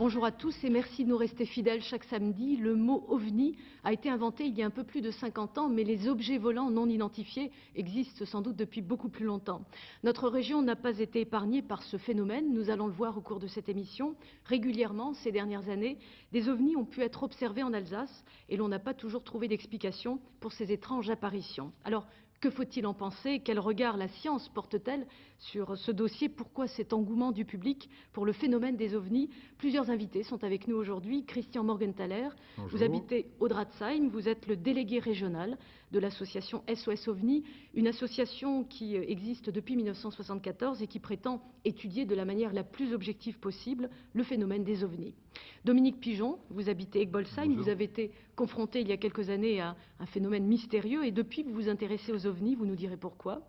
Bonjour à tous et merci de nous rester fidèles chaque samedi. Le mot OVNI a été inventé il y a un peu plus de 50 ans, mais les objets volants non identifiés existent sans doute depuis beaucoup plus longtemps. Notre région n'a pas été épargnée par ce phénomène, nous allons le voir au cours de cette émission. Régulièrement, ces dernières années, des OVNI ont pu être observés en Alsace et l'on n'a pas toujours trouvé d'explication pour ces étranges apparitions. Alors, que faut-il en penser? Quel regard la science porte-t-elle sur ce dossier? Pourquoi cet engouement du public pour le phénomène des ovnis? Plusieurs invités sont avec nous aujourd'hui. Christian Morgenthaler, vous habitez Odratzheim, vous êtes le délégué régional de l'association SOS OVNI, une association qui existe depuis 1974 et qui prétend étudier de la manière la plus objective possible le phénomène des ovnis. Dominique Pigeon, vous habitez Egbolsheim, vous avez été confronté il y a quelques années à un phénomène mystérieux et depuis vous vous intéressez aux ovnis, vous nous direz pourquoi.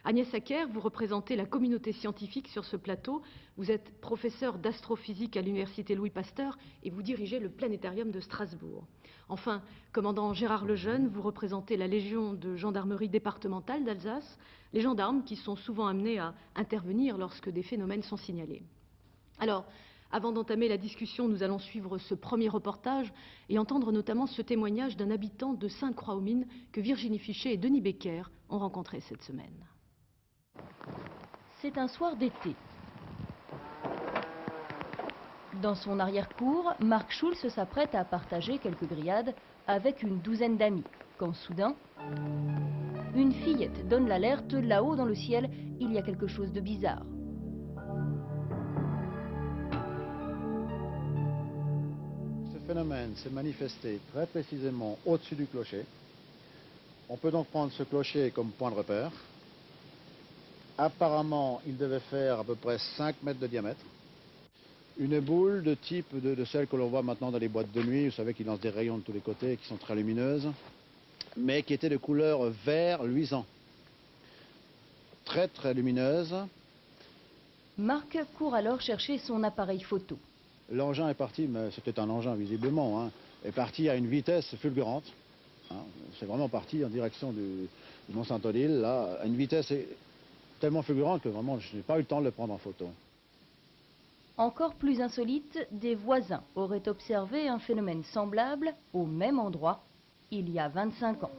Agnès Acker, vous représentez la communauté scientifique sur ce plateau. Vous êtes professeur d'astrophysique à l'université Louis Pasteur et vous dirigez le planétarium de Strasbourg. Enfin, commandant Gérard Lejeune, vous représentez la Légion de gendarmerie départementale d'Alsace, les gendarmes qui sont souvent amenés à intervenir lorsque des phénomènes sont signalés. Alors, avant d'entamer la discussion, nous allons suivre ce premier reportage et entendre notamment ce témoignage d'un habitant de Sainte-Croix-aux-Mines que Virginie Fichet et Denis Becker ont rencontré cette semaine. C'est un soir d'été. Dans son arrière-cour, Marc Schulz s'apprête à partager quelques grillades avec une douzaine d'amis. Quand soudain, une fillette donne l'alerte. Là-haut dans le ciel, il y a quelque chose de bizarre. Ce phénomène s'est manifesté très précisément au-dessus du clocher. On peut donc prendre ce clocher comme point de repère. Apparemment, il devait faire à peu près 5 mètres de diamètre. Une boule de type de celle que l'on voit maintenant dans les boîtes de nuit, vous savez, qui lancent des rayons de tous les côtés et qui sont très lumineuses, mais qui était de couleur vert luisant. Très très lumineuse. Marc court alors chercher son appareil photo. L'engin est parti, mais c'était un engin visiblement, est parti à une vitesse fulgurante. C'est vraiment parti en direction du Mont Saint-Odile, là, à une vitesse tellement fulgurante que vraiment je n'ai pas eu le temps de le prendre en photo. Encore plus insolite, des voisins auraient observé un phénomène semblable au même endroit il y a 25 ans.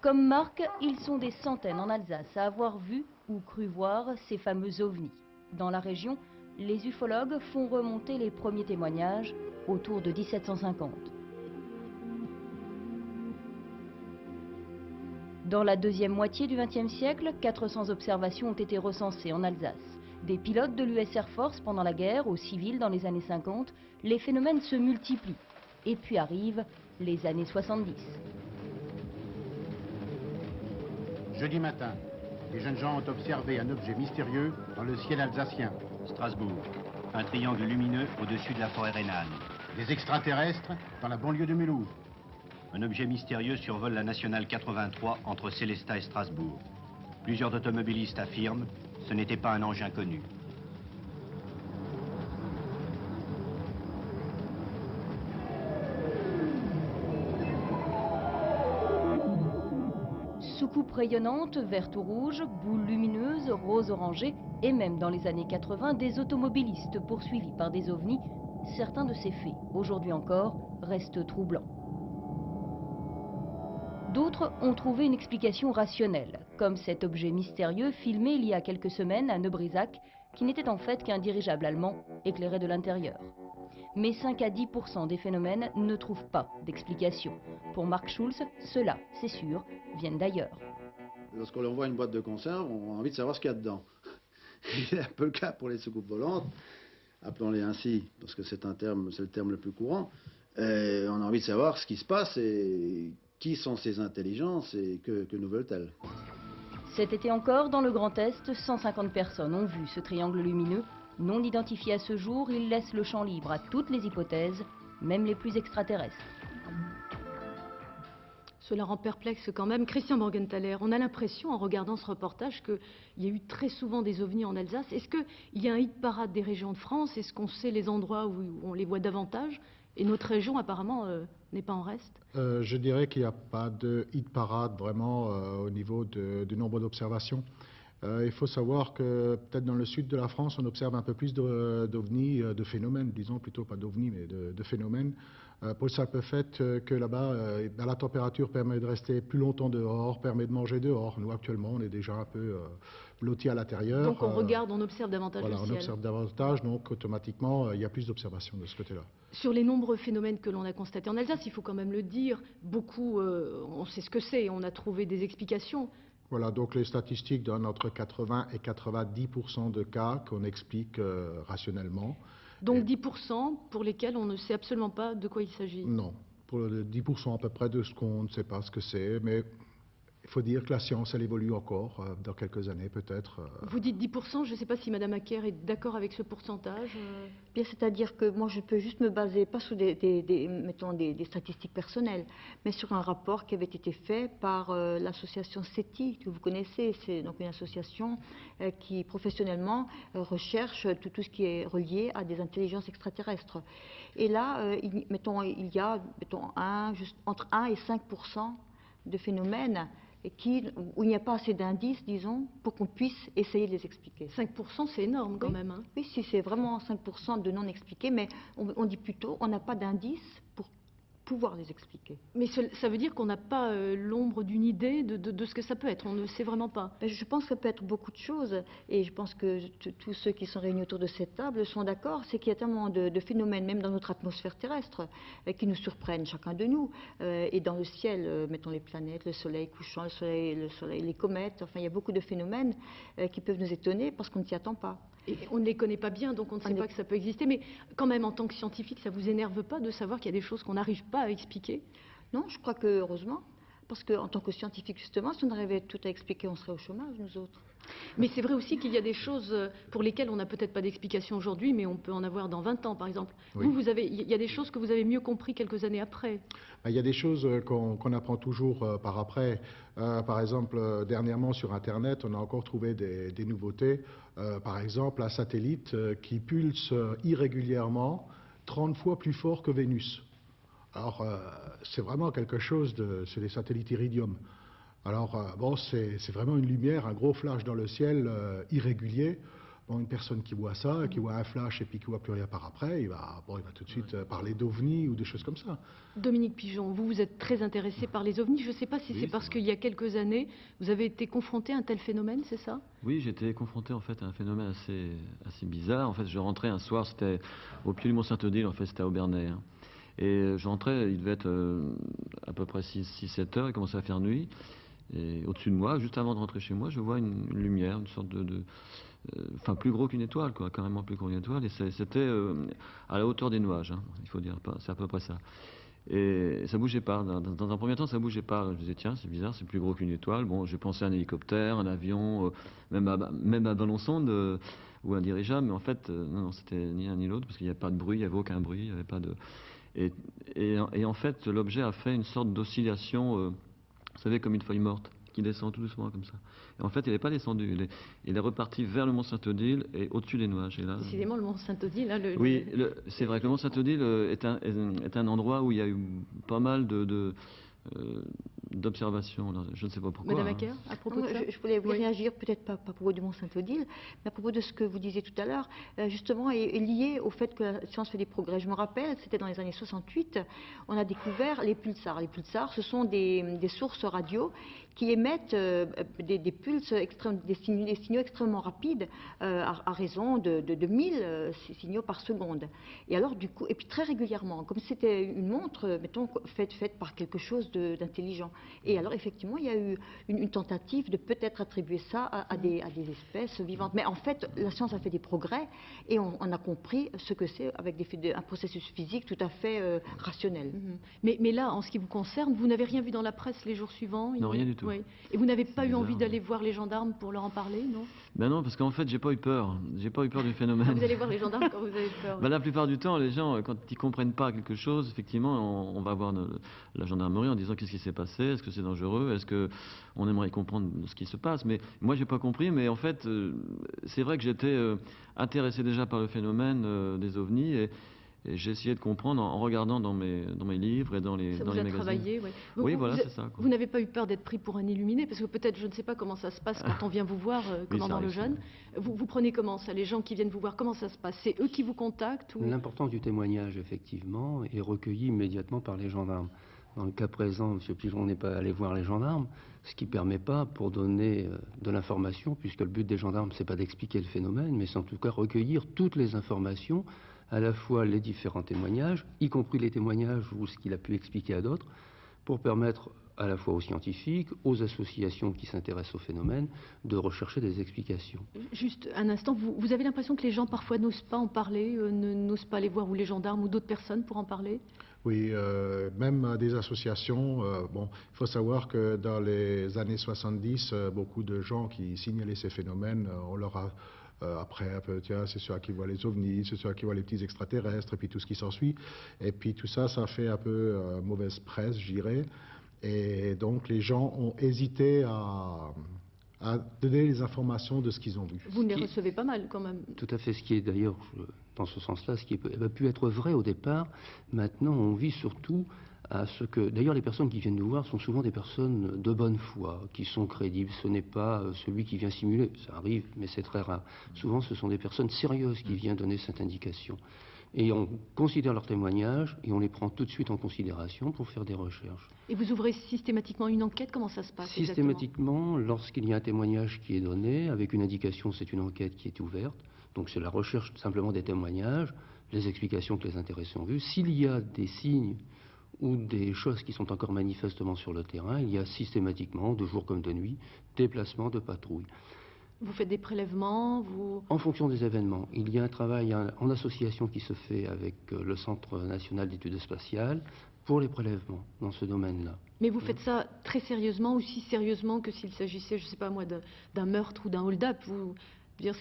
Comme Marc, ils sont des centaines en Alsace à avoir vu ou cru voir ces fameux ovnis. Dans la région, les ufologues font remonter les premiers témoignages autour de 1750. Dans la deuxième moitié du XXe siècle, 400 observations ont été recensées en Alsace. Des pilotes de l'US Air Force pendant la guerre, aux civils dans les années 50, les phénomènes se multiplient. Et puis arrivent les années 70. Jeudi matin, les jeunes gens ont observé un objet mystérieux dans le ciel alsacien. Strasbourg, un triangle lumineux au-dessus de la forêt rhénane. Des extraterrestres dans la banlieue de Mulhouse. Un objet mystérieux survole la nationale 83 entre Sélestat et Strasbourg. Plusieurs automobilistes affirment ce n'était pas un engin connu. Soucoupes rayonnantes, vertes ou rouges, boules lumineuses, roses orangées et même dans les années 80, des automobilistes poursuivis par des ovnis. Certains de ces faits, aujourd'hui encore, restent troublants. D'autres ont trouvé une explication rationnelle, comme cet objet mystérieux filmé il y a quelques semaines à Neubrisac, qui n'était en fait qu'un dirigeable allemand éclairé de l'intérieur. Mais 5 à 10% des phénomènes ne trouvent pas d'explication. Pour Marc Schulz, ceux-là, c'est sûr, viennent d'ailleurs. Lorsqu'on voit une boîte de conserve, on a envie de savoir ce qu'il y a dedans. C'est un peu le cas pour les soucoupes volantes, appelons-les ainsi, parce que c'est le terme le plus courant. Et on a envie de savoir ce qui se passe et qui sont ces intelligences et que nous veulent-elles. Cet été encore, dans le Grand Est, 150 personnes ont vu ce triangle lumineux. Non identifié à ce jour, il laisse le champ libre à toutes les hypothèses, même les plus extraterrestres. Cela rend perplexe quand même. Christian Morgenthaler, on a l'impression, en regardant ce reportage, qu'il y a eu très souvent des ovnis en Alsace. Est-ce qu'il y a un hit-parade des régions de France? Est-ce qu'on sait les endroits où on les voit davantage? Et notre région, apparemment, n'est pas en reste? Je dirais qu'il n'y a pas de hit-parade vraiment au niveau du nombre d'observations. Il faut savoir que peut-être dans le sud de la France, on observe un peu plus d'ovnis, de phénomènes, disons plutôt pas d'ovnis, mais de phénomènes, pour le simple fait que là-bas, la température permet de rester plus longtemps dehors, permet de manger dehors. Nous, actuellement, on est déjà un peu blottis à l'intérieur. Donc on regarde, on observe davantage voilà, le on ciel. observe davantage, donc automatiquement, il y a plus d'observations de ce côté-là. Sur les nombreux phénomènes que l'on a constatés en Alsace, il faut quand même le dire, beaucoup, on sait ce que c'est, on a trouvé des explications. Voilà, donc les statistiques donnent entre 80 et 90% de cas qu'on explique rationnellement. Donc 10% pour lesquels on ne sait absolument pas de quoi il s'agit. Non, pour les 10% à peu près de ce qu'on ne sait pas ce que c'est, mais il faut dire que la science, elle évolue encore, dans quelques années peut-être. Vous dites 10%, je ne sais pas si Madame Acker est d'accord avec ce pourcentage. Bien, c'est-à-dire que moi, je peux juste me baser, pas sur mettons des statistiques personnelles, mais sur un rapport qui avait été fait par l'association SETI, que vous connaissez. C'est donc une association qui, professionnellement, recherche tout ce qui est relié à des intelligences extraterrestres. Et là, il y a entre 1 et 5% de phénomènes où il n'y a pas assez d'indices, disons, pour qu'on puisse essayer de les expliquer. 5%, c'est énorme quand même. Hein. Oui, si c'est vraiment 5% de non expliqués, mais on dit plutôt on n'a pas d'indices pour pouvoir les expliquer. Mais ça veut dire qu'on n'a pas l'ombre d'une idée de ce que ça peut être, on ne sait vraiment pas. Je pense que ça peut être beaucoup de choses, et je pense que tous ceux qui sont réunis autour de cette table sont d'accord, c'est qu'il y a tellement de phénomènes, même dans notre atmosphère terrestre, qui nous surprennent, chacun de nous, et dans le ciel, mettons les planètes, le soleil couchant, le soleil, les comètes, enfin il y a beaucoup de phénomènes qui peuvent nous étonner parce qu'on ne s'y attend pas. Et on ne les connaît pas bien, donc on ne sait pas que ça peut exister. Mais quand même, en tant que scientifique, ça vous énerve pas de savoir qu'il y a des choses qu'on n'arrive pas à expliquer? Non, je crois que heureusement, parce qu'en tant que scientifique, justement, si on arrivait tout à expliquer, on serait au chômage, nous autres. Mais c'est vrai aussi qu'il y a des choses pour lesquelles on n'a peut-être pas d'explication aujourd'hui, mais on peut en avoir dans 20 ans, par exemple. Oui. Il y a des choses que vous avez mieux compris quelques années après. Il y a des choses qu'on apprend toujours par après. Par exemple, dernièrement sur Internet, on a encore trouvé des nouveautés. Par exemple, un satellite qui pulse irrégulièrement 30 fois plus fort que Vénus. Alors, c'est vraiment quelque chose c'est les satellites Iridium. Alors, bon, c'est vraiment une lumière, un gros flash dans le ciel irrégulier. Bon, une personne qui voit ça, qui voit un flash et puis qui voit plus rien par après, il va tout de suite parler d'ovnis ou des choses comme ça. Dominique Pigeon, vous êtes très intéressé par les ovnis. Je ne sais pas si c'est parce qu'il y a quelques années, vous avez été confronté à un tel phénomène, c'est ça? Oui, j'étais confronté en fait à un phénomène assez bizarre. En fait, je rentrais un soir, c'était au pied du Mont Saint-Odile, en fait, c'était à Aubernais. Hein. Et je rentrais, il devait être à peu près 6-7 heures, il commençait à faire nuit. Et au-dessus de moi, juste avant de rentrer chez moi, je vois une lumière, une sorte enfin plus gros qu'une étoile, quoi, carrément plus gros qu'une étoile, et c'était à la hauteur des nuages, hein, il faut dire, c'est à peu près ça. Et ça bougeait pas, dans un premier temps ça bougeait pas, je disais tiens c'est bizarre, c'est plus gros qu'une étoile, bon j'ai pensé à un hélicoptère, un avion, même à ballon-sonde ou un dirigeable, mais en fait non, c'était ni l'un ni l'autre, parce qu'il n'y avait pas de bruit, il n'y avait aucun bruit, il n'y avait pas de... Et en fait l'objet a fait une sorte d'oscillation, vous savez, comme une feuille morte, qui descend tout doucement comme ça. Et en fait, il n'est pas descendu, il est reparti vers le Mont Saint-Odile et au-dessus des nuages. Et là, décidément, le Mont Saint-Odile... Hein, oui, c'est vrai que le Mont Saint-Odile est un endroit où il y a eu pas mal d'observations. Je ne sais pas pourquoi. Madame Acker, à propos de ça, je voulais réagir, peut-être pas à propos du Mont Saint-Odile, mais à propos de ce que vous disiez tout à l'heure, justement, est lié au fait que la science fait des progrès. Je me rappelle, c'était dans les années 68, on a découvert les pulsars. Les pulsars, ce sont des sources radio qui émettent des pulses, des signaux extrêmement rapides, à raison de 1000 signaux par seconde. Et alors, du coup, et puis très régulièrement, comme c'était une montre, mettons, faite par quelque chose d'intelligent. Et alors, effectivement, il y a eu une tentative de peut-être attribuer ça à des espèces vivantes. Mais en fait, la science a fait des progrès et on a compris ce que c'est avec un processus physique tout à fait rationnel. Mais là, en ce qui vous concerne, vous n'avez rien vu dans la presse les jours suivants? Non, rien du tout. Oui. Et vous n'avez pas eu envie d'aller voir les gendarmes pour leur en parler, non? Ben non, parce qu'en fait, j'ai pas eu peur. J'ai pas eu peur du phénomène. Vous allez voir les gendarmes quand vous avez peur? Ben, la plupart du temps, les gens, quand ils comprennent pas quelque chose, effectivement, on va voir la gendarmerie en disant qu'est-ce qui s'est passé, est-ce que c'est dangereux, est-ce que on aimerait comprendre ce qui se passe. Mais moi, j'ai pas compris. Mais en fait, c'est vrai que j'étais intéressé déjà par le phénomène des ovnis Et j'ai essayé de comprendre en regardant dans mes livres et dans les Ça dans vous les a magazines. travaillé, oui. Oui, voilà, c'est ça, quoi. Vous n'avez pas eu peur d'être pris pour un illuminé? Parce que peut-être, je ne sais pas comment ça se passe quand on vient vous voir, comment ça dans Le arrive Jeune. Vous prenez comment ça? Les gens qui viennent vous voir, comment ça se passe? C'est eux qui vous contactent ou... L'importance du témoignage, effectivement, est recueillie immédiatement par les gendarmes. Dans le cas présent, M. Pigeon n'est pas allé voir les gendarmes, ce qui ne permet pas, pour donner de l'information, puisque le but des gendarmes, ce n'est pas d'expliquer le phénomène, mais c'est en tout cas recueillir toutes les informations, à la fois les différents témoignages, y compris les témoignages ou ce qu'il a pu expliquer à d'autres, pour permettre à la fois aux scientifiques, aux associations qui s'intéressent au phénomène, de rechercher des explications. Juste un instant, vous avez l'impression que les gens parfois n'osent pas en parler, n'osent pas aller voir ou les gendarmes ou d'autres personnes pour en parler? Oui, même des associations. Bon, il faut savoir que dans les années 70, beaucoup de gens qui signalaient ces phénomènes, on leur a après un peu, tiens, c'est ceux qui voient les ovnis, c'est ceux qui voient les petits extraterrestres, et puis tout ce qui s'ensuit. Et puis tout ça, ça fait un peu mauvaise presse, je dirais. Et donc les gens ont hésité à donner les informations de ce qu'ils ont vu. Vous ne les recevez pas mal quand même. Tout à fait, ce qui est d'ailleurs, dans ce sens-là, ce qui a pu être vrai au départ, maintenant on vit surtout à ce que... D'ailleurs, les personnes qui viennent nous voir sont souvent des personnes de bonne foi, qui sont crédibles. Ce n'est pas celui qui vient simuler, ça arrive, mais c'est très rare. Souvent, ce sont des personnes sérieuses qui viennent donner cette indication. Et on considère leurs témoignages et on les prend tout de suite en considération pour faire des recherches. Et vous ouvrez systématiquement une enquête? Comment ça se passe Systématiquement, lorsqu'il y a un témoignage qui est donné, avec une indication, c'est une enquête qui est ouverte. Donc c'est la recherche simplement des témoignages, les explications que les intéressés ont vues. S'il y a des signes ou des choses qui sont encore manifestement sur le terrain, il y a systématiquement, de jour comme de nuit, déplacement de patrouilles. Vous faites des prélèvements, En fonction des événements. Il y a un travail en association qui se fait avec le Centre national d'études spatiales pour les prélèvements dans ce domaine-là. Mais vous faites ça très sérieusement, aussi sérieusement que s'il s'agissait, je ne sais pas moi, d'un meurtre ou d'un hold-up?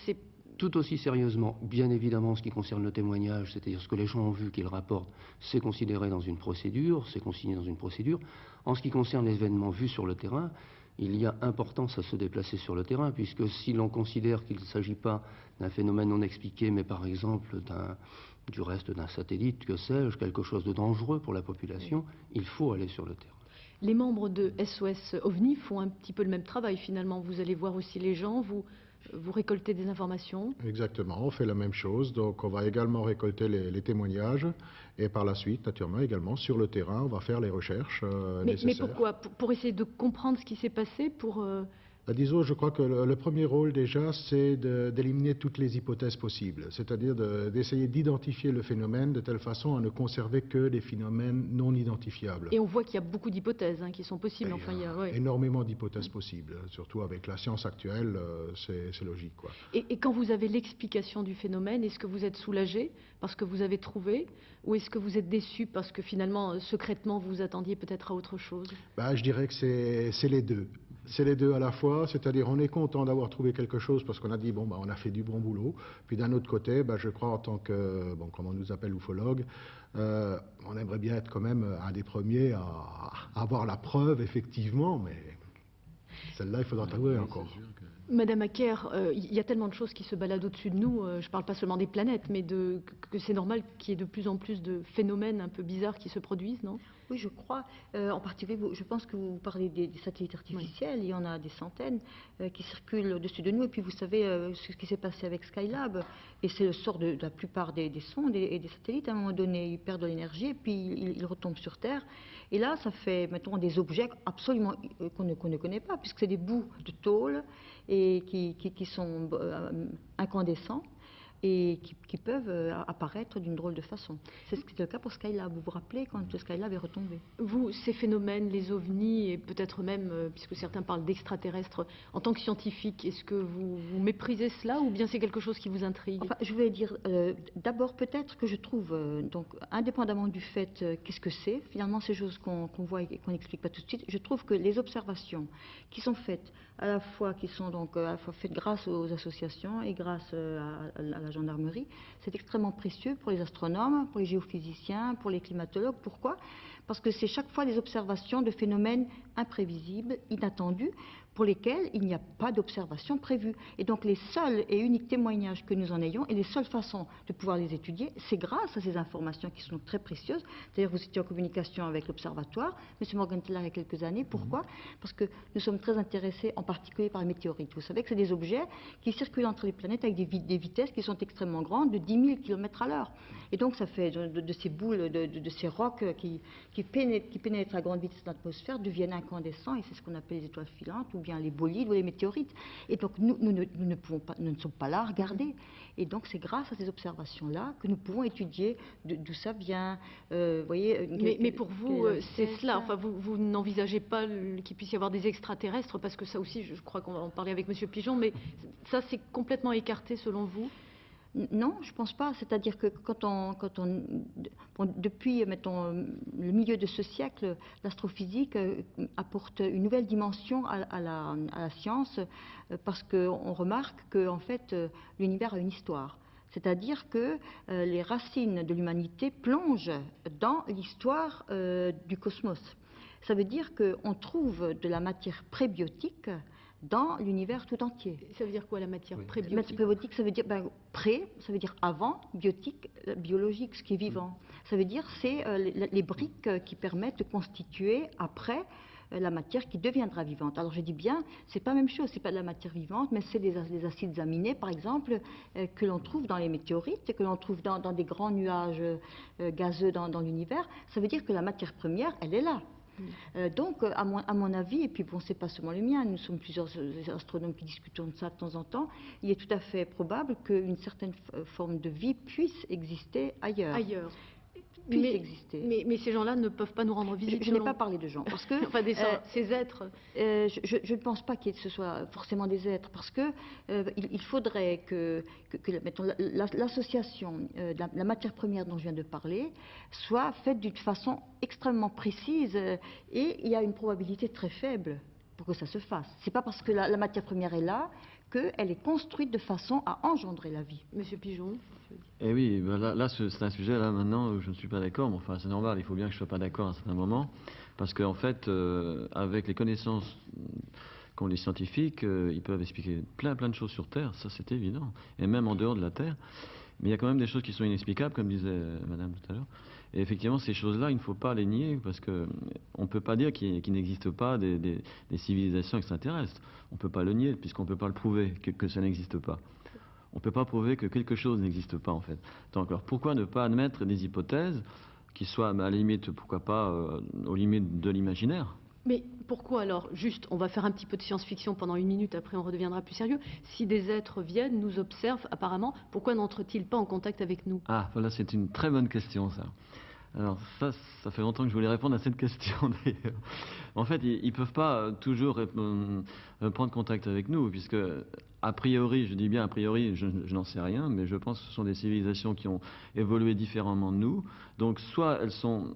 C'est... Tout aussi sérieusement, bien évidemment, en ce qui concerne le témoignage, c'est-à-dire ce que les gens ont vu qu'ils rapportent, c'est considéré dans une procédure, c'est consigné dans une procédure. En ce qui concerne les événements vus sur le terrain, il y a importance à se déplacer sur le terrain, puisque si l'on considère qu'il ne s'agit pas d'un phénomène non expliqué, mais par exemple du reste d'un satellite, que sais-je, quelque chose de dangereux pour la population, il faut aller sur le terrain. Les membres de SOS OVNI font un petit peu le même travail finalement. Vous allez voir aussi les gens, vous récoltez des informations. Exactement, on fait la même chose. Donc on va également récolter les témoignages et par la suite, naturellement, également sur le terrain, on va faire les recherches nécessaires. Mais pourquoi? Pour essayer de comprendre ce qui s'est passé, Disons, je crois que le premier rôle déjà, c'est d'éliminer toutes les hypothèses possibles, c'est-à-dire d'essayer d'identifier le phénomène de telle façon à ne conserver que des phénomènes non identifiables. Et on voit qu'il y a beaucoup d'hypothèses qui sont possibles. Il y a énormément d'hypothèses possibles, surtout avec la science actuelle, c'est logique, quoi. Et quand vous avez l'explication du phénomène, est-ce que vous êtes soulagé parce que vous avez trouvé, ou est-ce que vous êtes déçu parce que finalement, secrètement, vous attendiez peut-être à autre chose? Je dirais que c'est les deux. C'est les deux à la fois, c'est-à-dire on est content d'avoir trouvé quelque chose parce qu'on a dit, bon, on a fait du bon boulot. Puis d'un autre côté, je crois en tant que, comme on nous appelle ufologue, on aimerait bien être quand même un des premiers à avoir la preuve, effectivement, mais celle-là, il faudra trouver encore. Madame Acker, il y a tellement de choses qui se baladent au-dessus de nous, je ne parle pas seulement des planètes, mais que c'est normal qu'il y ait de plus en plus de phénomènes un peu bizarres qui se produisent, non? Oui, je crois. En particulier, je pense que vous parlez des satellites artificiels. Oui. Il y en a des centaines qui circulent au-dessus de nous. Et puis, vous savez ce qui s'est passé avec Skylab. Et c'est le sort de la plupart des sondes et des satellites. À un moment donné, ils perdent de l'énergie et puis ils retombent sur Terre. Et là, ça fait maintenant des objets absolument qu'on ne connaît pas, puisque c'est des bouts de tôle et qui sont incandescents et qui peuvent apparaître d'une drôle de façon. C'est le cas pour Skylab. Vous vous rappelez quand Skylab est retombé? Vous, ces phénomènes, les ovnis, et peut-être même, puisque certains parlent d'extraterrestres, en tant que scientifique, est-ce que vous méprisez cela ou bien c'est quelque chose qui vous intrigue? Enfin, je voulais dire, d'abord peut-être que je trouve, donc indépendamment du fait qu'est-ce que c'est, finalement ces choses qu'on voit et qu'on n'explique pas tout de suite, je trouve que les observations qui sont faites, à la fois faites grâce aux associations et grâce à la gendarmerie, c'est extrêmement précieux pour les astronomes, pour les géophysiciens, pour les climatologues. Pourquoi? Parce que c'est chaque fois des observations de phénomènes imprévisibles, inattendus, pour lesquels il n'y a pas d'observation prévue. Et donc les seuls et uniques témoignages que nous en ayons et les seules façons de pouvoir les étudier, c'est grâce à ces informations qui sont très précieuses. D'ailleurs, vous étiez en communication avec l'Observatoire, M. Morgenthaler, il y a quelques années. Pourquoi? Parce que nous sommes très intéressés en particulier par les météorites. Vous savez que c'est des objets qui circulent entre les planètes avec des vitesses qui sont extrêmement grandes, de 10 000 km/h. Et donc ça fait de ces boules, de ces rocs qui pénètrent à grande vitesse dans l'atmosphère, deviennent incandescents, et c'est ce qu'on appelle les étoiles filantes, ou bien les bolides ou les météorites. Et donc nous ne sommes pas là à regarder. Et donc c'est grâce à ces observations-là que nous pouvons étudier d'où ça vient. Voyez, mais pour vous, c'est cela. Enfin, vous n'envisagez pas qu'il puisse y avoir des extraterrestres, parce que ça aussi, je crois qu'on va en parler avec M. Pigeon, mais ça c'est complètement écarté selon vous? Non, je ne pense pas. C'est-à-dire que depuis, mettons, le milieu de ce siècle, l'astrophysique apporte une nouvelle dimension à la science, parce qu'on remarque que, en fait, l'univers a une histoire. C'est-à-dire que les racines de l'humanité plongent dans l'histoire du cosmos. Ça veut dire qu'on trouve de la matière prébiotique dans l'univers tout entier. Ça veut dire quoi, la matière prébiotique? La matière prébiotique, ça veut dire pré, ça veut dire avant, biotique, biologique, ce qui est vivant. Ça veut dire c'est les briques qui permettent de constituer après la matière qui deviendra vivante. Alors je dis bien, c'est pas la même chose, c'est pas de la matière vivante, mais c'est des acides aminés, par exemple, que l'on trouve dans les météorites, que l'on trouve dans des grands nuages gazeux dans l'univers. Ça veut dire que la matière première, elle est là. Donc, à mon avis, et puis bon, c'est pas seulement le mien, nous sommes plusieurs astronomes qui discutons de ça de temps en temps, il est tout à fait probable qu'une certaine forme de vie puisse exister ailleurs. Mais ces gens-là ne peuvent pas nous rendre visite. Je n'ai pas parlé de gens, parce que enfin, ces êtres. Je ne pense pas que ce soit forcément des êtres, parce que il faudrait que mettons, l'association de la matière première dont je viens de parler soit faite d'une façon extrêmement précise, et il y a une probabilité très faible pour que ça se fasse. C'est pas parce que la matière première est là qu'elle est construite de façon à engendrer la vie. Monsieur Pigeon. Eh oui, ben là c'est un sujet là maintenant où je ne suis pas d'accord, mais enfin c'est normal, il faut bien que je ne sois pas d'accord à un certain moment, parce qu'en fait, avec les connaissances qu'ont les scientifiques, ils peuvent expliquer plein de choses sur Terre, ça c'est évident, et même en dehors de la Terre, mais il y a quand même des choses qui sont inexplicables, comme disait Madame tout à l'heure, et effectivement ces choses-là, il ne faut pas les nier, parce qu'on ne peut pas dire qu'il n'existe pas des civilisations extraterrestres, on ne peut pas le nier, puisqu'on ne peut pas le prouver, que ça n'existe pas. On ne peut pas prouver que quelque chose n'existe pas, en fait. Donc, alors pourquoi ne pas admettre des hypothèses qui soient, à la limite, pourquoi pas, aux limites de l'imaginaire? Mais pourquoi alors, juste, on va faire un petit peu de science-fiction pendant 1 minute, après on redeviendra plus sérieux. Si des êtres viennent, nous observent apparemment, pourquoi n'entrent-ils pas en contact avec nous? Ah, voilà, c'est une très bonne question, ça. Alors ça fait longtemps que je voulais répondre à cette question d'ailleurs. En fait, ils ne peuvent pas toujours prendre contact avec nous, puisque a priori, je dis bien a priori, je n'en sais rien, mais je pense que ce sont des civilisations qui ont évolué différemment de nous. Donc soit elles sont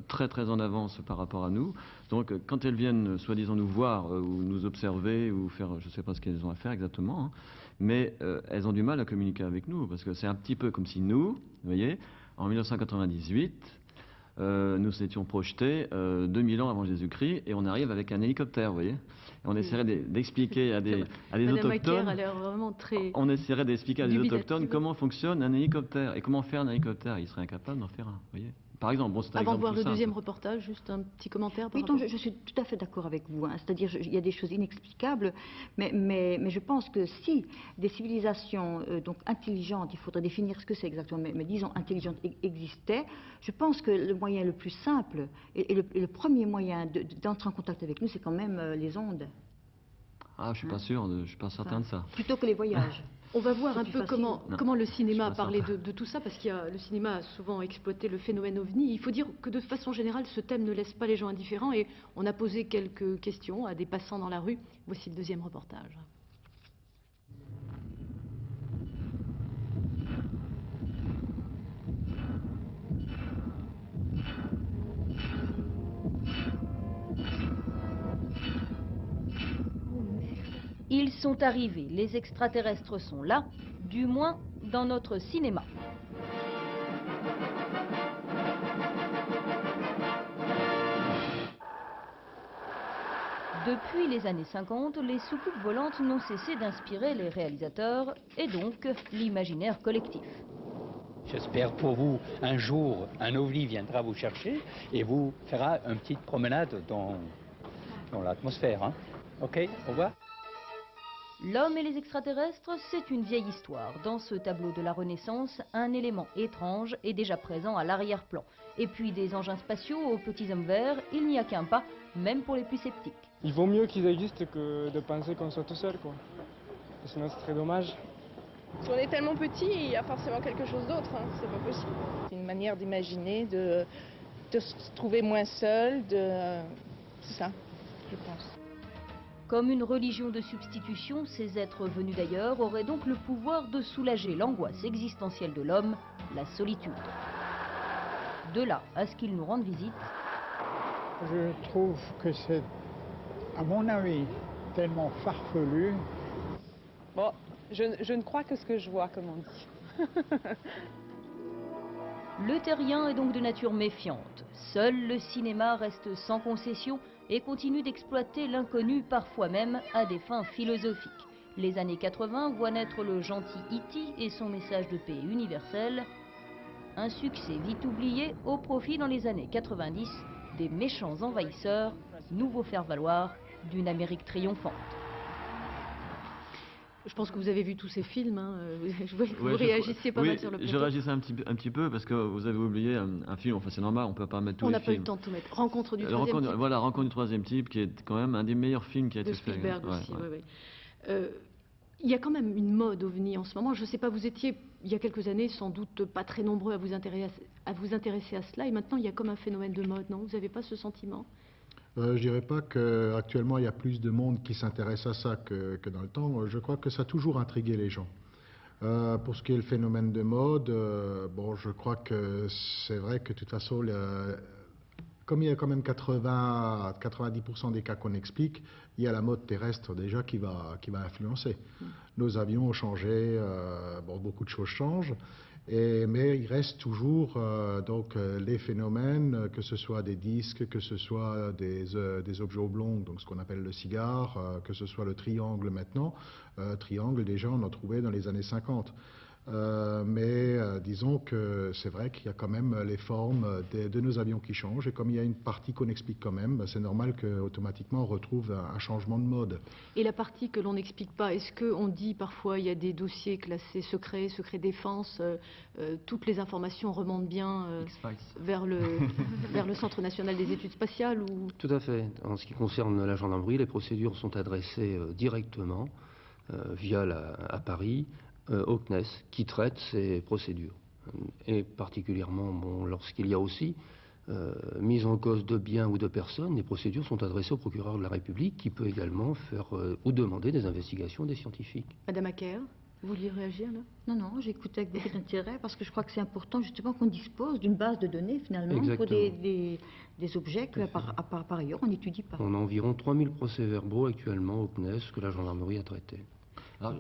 très en avance par rapport à nous, donc quand elles viennent soi-disant nous voir ou nous observer ou faire, je ne sais pas ce qu'elles ont à faire exactement, hein, mais elles ont du mal à communiquer avec nous, parce que c'est un petit peu comme si nous, vous voyez, en 1998, nous étions projetés 2000 ans avant Jésus-Christ, et on arrive avec un hélicoptère, vous voyez. Et on essaierait d'expliquer à des autochtones. A l'air vraiment très on essaierait d'expliquer à des autochtones comment fonctionne un hélicoptère et comment faire un hélicoptère. Ils seraient incapables d'en faire un, vous voyez. Par exemple, bon, c'est un Avant de exemple voir tout le simple. deuxième reportage, juste un petit commentaire. Oui, donc je suis tout à fait d'accord avec vous. Hein. C'est-à-dire, il y a des choses inexplicables, mais je pense que si des civilisations donc intelligentes, il faudrait définir ce que c'est exactement, mais disons intelligentes existaient, je pense que le moyen le plus simple et le premier moyen d'entrer en contact avec nous, c'est quand même les ondes. Ah, je suis pas sûr, je suis pas certain de ça. Plutôt que les voyages. On va voir un peu comment le cinéma a parlé certain. de tout ça, parce que le cinéma a souvent exploité le phénomène OVNI. Il faut dire que de façon générale, ce thème ne laisse pas les gens indifférents, et on a posé quelques questions à des passants dans la rue. Voici le deuxième reportage. Ils sont arrivés, les extraterrestres sont là, du moins dans notre cinéma. Depuis les années 50, les soucoupes volantes n'ont cessé d'inspirer les réalisateurs et donc l'imaginaire collectif. J'espère pour vous, un jour, un ovni viendra vous chercher et vous fera une petite promenade dans l'atmosphère. Hein. Ok, au revoir. L'homme et les extraterrestres, c'est une vieille histoire. Dans ce tableau de la Renaissance, un élément étrange est déjà présent à l'arrière-plan. Et puis des engins spatiaux aux petits hommes verts, il n'y a qu'un pas, même pour les plus sceptiques. Il vaut mieux qu'ils existent que de penser qu'on soit tout seul, quoi. Sinon c'est très dommage. Si on est tellement petit, il y a forcément quelque chose d'autre, hein. C'est pas possible. C'est une manière d'imaginer, de se trouver moins seul, c'est ça, je pense. Comme une religion de substitution, ces êtres venus d'ailleurs auraient donc le pouvoir de soulager l'angoisse existentielle de l'homme, la solitude. De là à ce qu'ils nous rendent visite. Je trouve que c'est, à mon avis, tellement farfelu. Bon, je ne crois que ce que je vois, comme on dit. Le terrien est donc de nature méfiante. Seul le cinéma reste sans concession et continue d'exploiter l'inconnu, parfois même à des fins philosophiques. Les années 80 voient naître le gentil E.T. et son message de paix universel. Un succès vite oublié au profit dans les années 90 des méchants envahisseurs, nouveau faire-valoir d'une Amérique triomphante. Je pense que vous avez vu tous ces films, hein. Je vois que vous réagissiez pas mal sur le plateau. Je réagissais un petit peu parce que vous avez oublié un film, enfin c'est normal, on ne peut pas mettre tous les films. On n'a pas eu le temps de tout mettre. Rencontre du troisième type. Voilà, Rencontre du troisième type, qui est quand même un des meilleurs films qui a été fait. De Spielberg aussi, oui. Il y a quand même une mode ovni en ce moment. Je ne sais pas, vous étiez, il y a quelques années, sans doute pas très nombreux à vous intéresser à cela. Et maintenant, il y a comme un phénomène de mode, non? Vous n'avez pas ce sentiment? Je dirais pas qu'actuellement il y a plus de monde qui s'intéresse à ça que dans le temps. Je crois que ça a toujours intrigué les gens. Pour ce qui est le phénomène de mode, bon, je crois que c'est vrai que de toute façon, comme il y a quand même 80 à 90% des cas qu'on explique, il y a la mode terrestre déjà qui va influencer. Nos avions ont changé, bon, beaucoup de choses changent. Mais il reste toujours donc les phénomènes, que ce soit des disques, que ce soit des objets oblongs, donc ce qu'on appelle le cigare, que ce soit le triangle maintenant. Triangle, déjà, on en trouvait dans les années 50. Mais disons que c'est vrai qu'il y a quand même les formes de nos avions qui changent. Et comme il y a une partie qu'on explique quand même, c'est normal qu'automatiquement on retrouve un changement de mode. Et la partie que l'on n'explique pas, est-ce qu'on dit parfois il y a des dossiers classés secret défense, toutes les informations remontent bien vers le Centre national des études spatiales ou... Tout à fait. En ce qui concerne la gendarmerie, les procédures sont adressées directement à Paris, au CNES, qui traite ces procédures. Et particulièrement, bon, lorsqu'il y a aussi mise en cause de biens ou de personnes, les procédures sont adressées au procureur de la République, qui peut également faire ou demander des investigations des scientifiques. Madame Acker, vous vouliez réagir là? Non, j'écoute avec beaucoup d'intérêt parce que je crois que c'est important justement qu'on dispose d'une base de données finalement. Exactement. Pour des objets que par ailleurs on n'étudie pas. On a environ 3000 procès-verbaux actuellement au CNES que la gendarmerie a traités.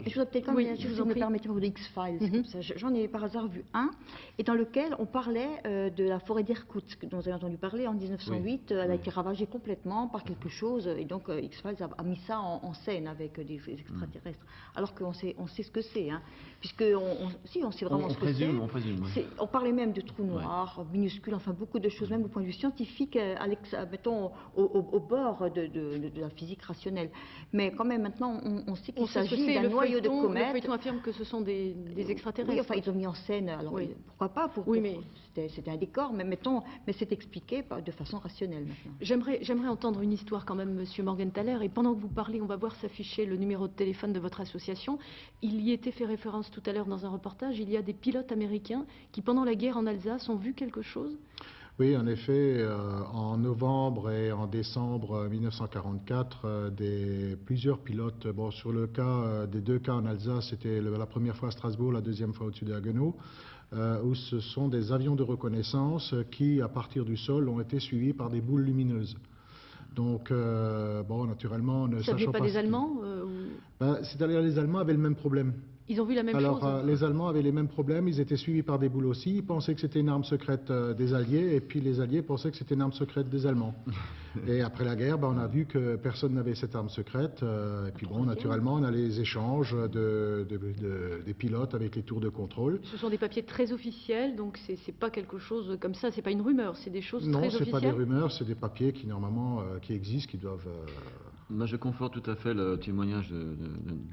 Je voudrais peut-être quand même réagir, si vous me permettez, pour de X-Files. J'en ai par hasard vu un, et dans lequel on parlait de la forêt d'Irkoutsk, dont vous avez entendu parler en 1908. Elle a été ravagée complètement par quelque chose, et donc X-Files a mis ça en scène avec des extraterrestres. Alors qu'on sait ce que c'est, hein, puisque on sait vraiment ce que c'est. On présume. On parlait même de trous noirs, minuscules, enfin beaucoup de choses, même au point de vue scientifique, mettons au bord de la physique rationnelle. Mais quand même maintenant, on sait qu'il s'agit d'un noyau de comète. Le feuilleton affirme que ce sont des extraterrestres. Oui, enfin ils ont mis en scène, alors pourquoi pas, mais c'était un décor, mais c'est expliqué de façon rationnelle maintenant. J'aimerais entendre une histoire quand même, Monsieur Morgenthaler, et pendant que vous parlez, on va voir s'afficher le numéro de téléphone de votre association. Il y était fait référence tout à l'heure dans un reportage, il y a des pilotes américains qui, pendant la guerre en Alsace, ont vu quelque chose? Oui, en effet, en novembre et en décembre 1944, plusieurs pilotes, bon, sur le cas des deux cas en Alsace, c'était la première fois à Strasbourg, la deuxième fois au-dessus de Haguenau, où ce sont des avions de reconnaissance qui, à partir du sol, ont été suivis par des boules lumineuses. Donc, bon, naturellement, ne sachant pas... Ça venait pas des Allemands C'est-à-dire les Allemands avaient le même problème. Ils ont vu la même chose. Alors, les Allemands avaient les mêmes problèmes, ils étaient suivis par des boules aussi, ils pensaient que c'était une arme secrète des Alliés, et puis les Alliés pensaient que c'était une arme secrète des Allemands. Et après la guerre, on a vu que personne n'avait cette arme secrète, et puis bon, naturellement, on a les échanges des pilotes avec les tours de contrôle. Ce sont des papiers très officiels, donc c'est pas quelque chose comme ça, c'est pas une rumeur, c'est des choses très officielles. Non, c'est pas des rumeurs, c'est des papiers qui normalement qui existent, qui doivent... Moi, je conforte tout à fait le témoignage de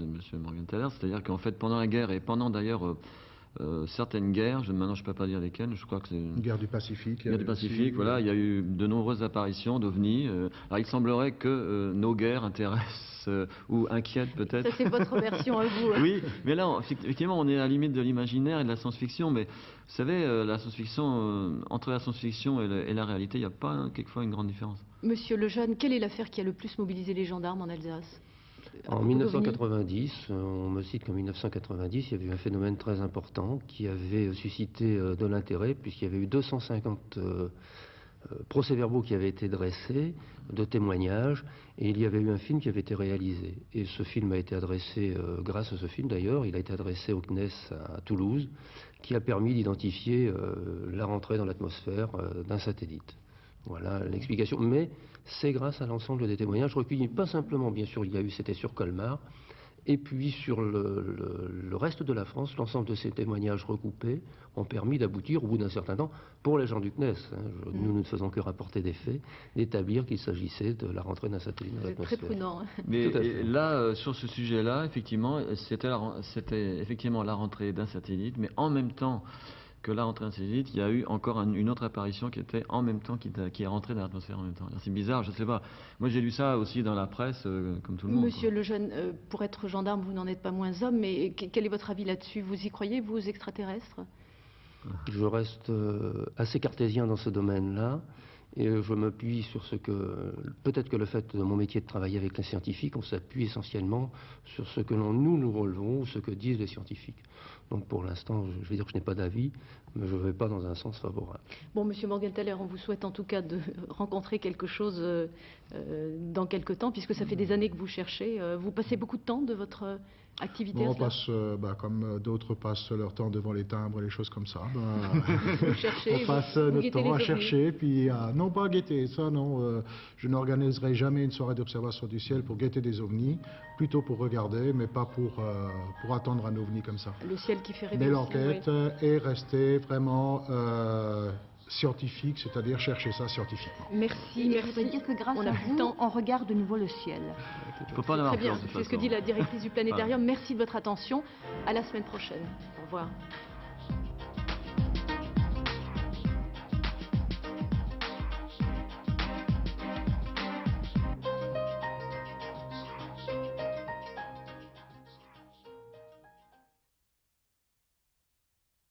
M. Morgenthaler, c'est-à-dire qu'en fait, pendant la guerre et pendant d'ailleurs certaines guerres, maintenant je ne peux pas dire lesquelles, je crois que c'est... Une guerre du Pacifique. Guerre du Pacifique, voilà, il y a eu de nombreuses apparitions d'OVNI. Alors il semblerait que nos guerres intéressent ou inquiètent peut-être. Ça c'est votre version à vous. Oui, mais là, effectivement, on est à la limite de l'imaginaire et de la science-fiction, mais vous savez, la science-fiction, entre la science-fiction et la réalité, il n'y a pas quelquefois une grande différence. Monsieur Lejeune, quelle est l'affaire qui a le plus mobilisé les gendarmes en Alsace? En 1990, on me cite qu'en 1990, il y avait eu un phénomène très important qui avait suscité de l'intérêt, puisqu'il y avait eu 250 procès-verbaux qui avaient été dressés, de témoignages, et il y avait eu un film qui avait été réalisé. Et ce film a été adressé, grâce à ce film d'ailleurs, il a été adressé au CNES à Toulouse, qui a permis d'identifier la rentrée dans l'atmosphère d'un satellite. Voilà l'explication. Mais c'est grâce à l'ensemble des témoignages recueillis. Pas simplement, bien sûr, c'était sur Colmar, et puis sur le reste de la France, l'ensemble de ces témoignages recoupés ont permis d'aboutir, au bout d'un certain temps, pour les gens du CNES, nous ne faisons que rapporter des faits, d'établir qu'il s'agissait de la rentrée d'un satellite dans l'atmosphère. Très prudent. Mais là, sur ce sujet-là, effectivement, c'était effectivement la rentrée d'un satellite, mais en même temps que la rentrée d'un satellite, il y a eu encore une autre apparition qui était en même temps, qui est rentrée dans l'atmosphère en même temps. C'est bizarre, je ne sais pas. Moi, j'ai lu ça aussi dans la presse, comme tout le monde. Monsieur Lejeune, pour être gendarme, vous n'en êtes pas moins homme, mais quel est votre avis là-dessus? Vous y croyez, vous, aux extraterrestres? Je reste assez cartésien dans ce domaine-là. Et je m'appuie sur ce que... Peut-être que le fait de mon métier de travailler avec les scientifiques, on s'appuie essentiellement sur ce que nous relevons, ou ce que disent les scientifiques. Donc pour l'instant, je vais dire que je n'ai pas d'avis, mais je ne vais pas dans un sens favorable. Bon, Monsieur Morgenthaler, on vous souhaite en tout cas de rencontrer quelque chose dans quelque temps, puisque ça fait des années que vous cherchez. Vous passez beaucoup de temps de votre activité bon, à on passe, comme d'autres passent leur temps devant les timbres et les choses comme ça. Vous cherchez, on passe notre temps à chercher, puis non pas à guetter, ça non. Je n'organiserai jamais une soirée d'observation du ciel pour guetter des ovnis, plutôt pour regarder, mais pas pour attendre un ovni comme ça. Le ciel qui fait rêver. Mais l'enquête est restée vraiment scientifique, c'est-à-dire chercher ça scientifiquement. Merci, Je voudrais dire que grâce à vous, on regarde de nouveau le ciel. Il faut pas en avoir Très bien, peur, de toute c'est ce que façon. dit la directrice du Planétarium. Merci de votre attention. À la semaine prochaine. Au revoir.